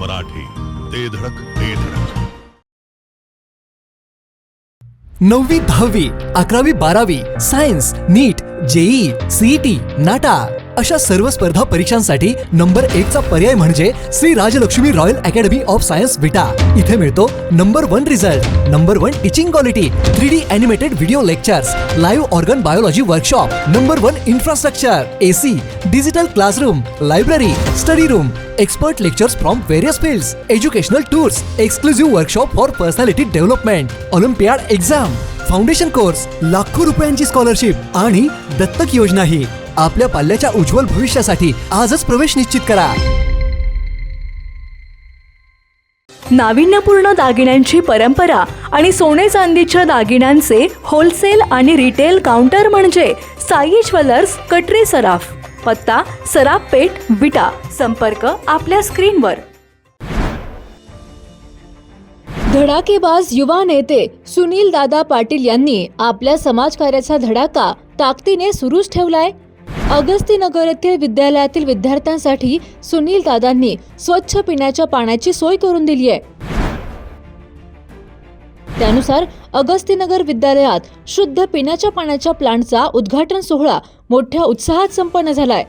मराठी, ते धडक ते धडक. 9वी 10वी 11वी 12वी science, NEET, JEE, CET, NATA अशा सर्व स्पर्धा परीक्षांसाठी नंबर 1 चा पर्याय म्हणजे Shri Rajlakshmi royal academy of science Vita. इथे मिळतो number 1 result, number 1 teaching quality, 3D animated video lectures, live organ biology workshop, number 1 infrastructure, AC, digital classroom, library, study room, expert lectures from various fields, educational tours, exclusive workshop for personality development, olympiad exam, foundation course, लाखो रुपयांची scholarship आणि दत्तक योजनाही. आपल्या पाल्याच्या उज्ज्वल भविष्यासाठी आजच प्रवेश निश्चित करा. नाविन्यपूर्ण दागिन्यांची परंपरा आणि सोने चांदीच्या दागिन्यांचे होलसेल आणि रिटेल काउंटर म्हणजे साई ज्वेलर्स, कटरे सराफ. पत्ता सराफ पेठ, विटा. संपर्क आपल्या स्क्रीनवर. धडाकेबाज युवा नेते सुनील दादा पाटील यांनी आपल्या समाजकार्याचा धडाका ताकदीने सुरूच ठेवलाय. अगस्तीनगर येथील विद्यालयातील विद्यार्थ्यांसाठी सुनील दादांनी स्वच्छ पिण्याच्या पाण्याची सोय करून दिली आहे. त्यानुसार अगस्तीनगर विद्यालयात शुद्ध पिण्याच्या पाण्याच्या प्लांटचा उद्घाटन सोहळा मोठ्या उत्साहात संपन्न झालाय.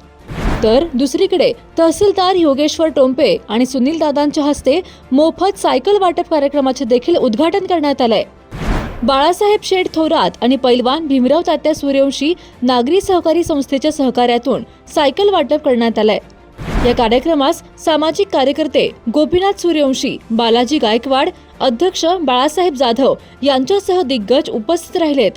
तर दुसरीकडे तहसीलदार योगेश्वर टोंपे आणि सुनील दादांच्या हस्ते मोफत सायकल वाटप कार्यक्रमाचे देखील उद्घाटन करण्यात आलंय. बाळासाहेब शेठ थोरात आणि पैलवान भीमराव तात्या सूर्यवंशी नागरी सहकारी संस्थेच्या सहकार्यातून सायकल वाटप करण्यात आलंय. या कार्यक्रमास सामाजिक कार्यकर्ते गोपीनाथ सूर्यवंशी, बालाजी गायकवाड, अध्यक्ष बाळासाहेब जाधव यांच्यासह दिग्गज उपस्थित राहिलेत.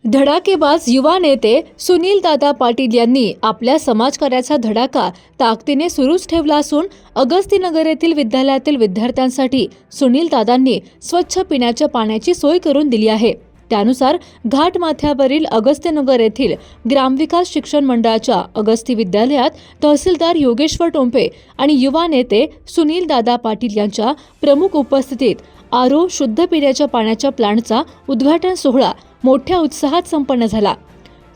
धडाकेबाज युवा नेते सुनील दादा पाटील यांनी आपल्या समाजकार्याचा धडाका ताकदीने सुरूच ठेवला असून अगस्तीनगर येथील विद्यालयातील विद्यार्थ्यांसाठी सुनील दादांनी स्वच्छ पिण्याच्या पाण्याची सोय करून दिली आहे. त्यानुसार घाटमाथ्यावरील अगस्तीनगर येथील ग्रामविकास शिक्षण मंडळाच्या अगस्ती विद्यालयात तहसीलदार योगेश्वर टोंपे आणि युवा नेते सुनील दादा पाटील यांच्या प्रमुख उपस्थितीत आरो शुद्ध पिण्याच्या पाण्याच्या प्लांटचा उद्घाटन सोहळा मोठ्या उत्साहात संपन्न झाला.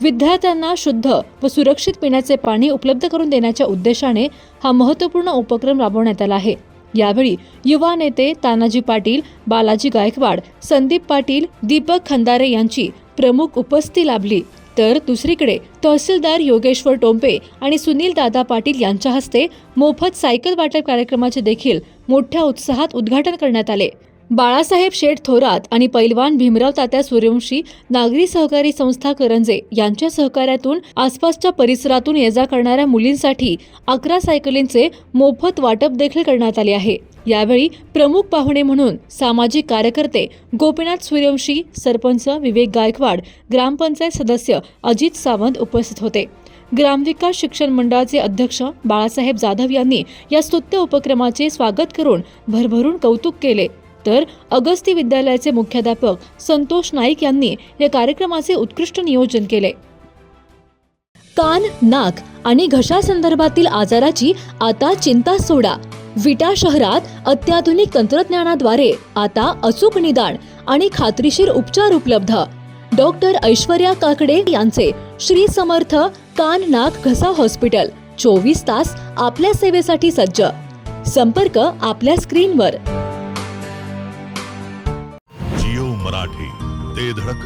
विद्यार्थ्यांना शुद्ध व सुरक्षित पिण्याचे पाणी उपलब्ध करून देण्याच्या उद्देशाने हा महत्त्वपूर्ण उपक्रम राबवण्यात आला आहे. यावेळी युवा नेते तानाजी पाटील, बालाजी गायकवाड, संदीप पाटील, दीपक खंदारे यांची प्रमुख उपस्थिती लाभली. तर दुसरीकडे तहसीलदार योगेश्वर टोंपे आणि सुनील दादा पाटील यांच्या हस्ते मोफत सायकल वाटप कार्यक्रमाचे देखील मोठ्या उत्साहात उद्घाटन करण्यात आले. बाळासाहेब शेठ थोरात आणि पैलवान भीमराव तात्या सूर्यवंशी नागरी सहकारी संस्था करंजे यांच्या सहकार्यातून आसपासच्या परिसरातून ये जा करणाऱ्या मुलींसाठी 11 सायकलींचे मोफत वाटप देखील करण्यात आले आहे. यावेळी प्रमुख पाहुणे म्हणून सामाजिक कार्यकर्ते गोपीनाथ सूर्यवंशी, सरपंच विवेक गायकवाड, ग्रामपंचायत सदस्य अजित सावंत उपस्थित होते. ग्रामविकास शिक्षण मंडळाचे अध्यक्ष बाळासाहेब जाधव यांनी या स्तुत्य उपक्रमाचे स्वागत करून भरभरून कौतुक केले. तर अगस्ती विद्यालयाचे मुख्याध्यापक संतोष नाईक यांनी या कार्यक्रमाचे उत्कृष्ट नियोजन केले. कान, नाक आणि घशासंदर्भातील आजाराची आता चिंता सोडा. विटा शहरात अत्याधुनिक तंत्रज्ञानाद्वारे आता अचूक निदान आणि खात्रीशीर उपचार उपलब्ध. डॉक्टर ऐश्वर्या काकडे यांचे श्री समर्थ कान, नाक, घसा हॉस्पिटल 24 तास आपल्या सेवेसाठी सज्ज. संपर्क आपल्या स्क्रीनवर. जिओ मराठी, ते धडक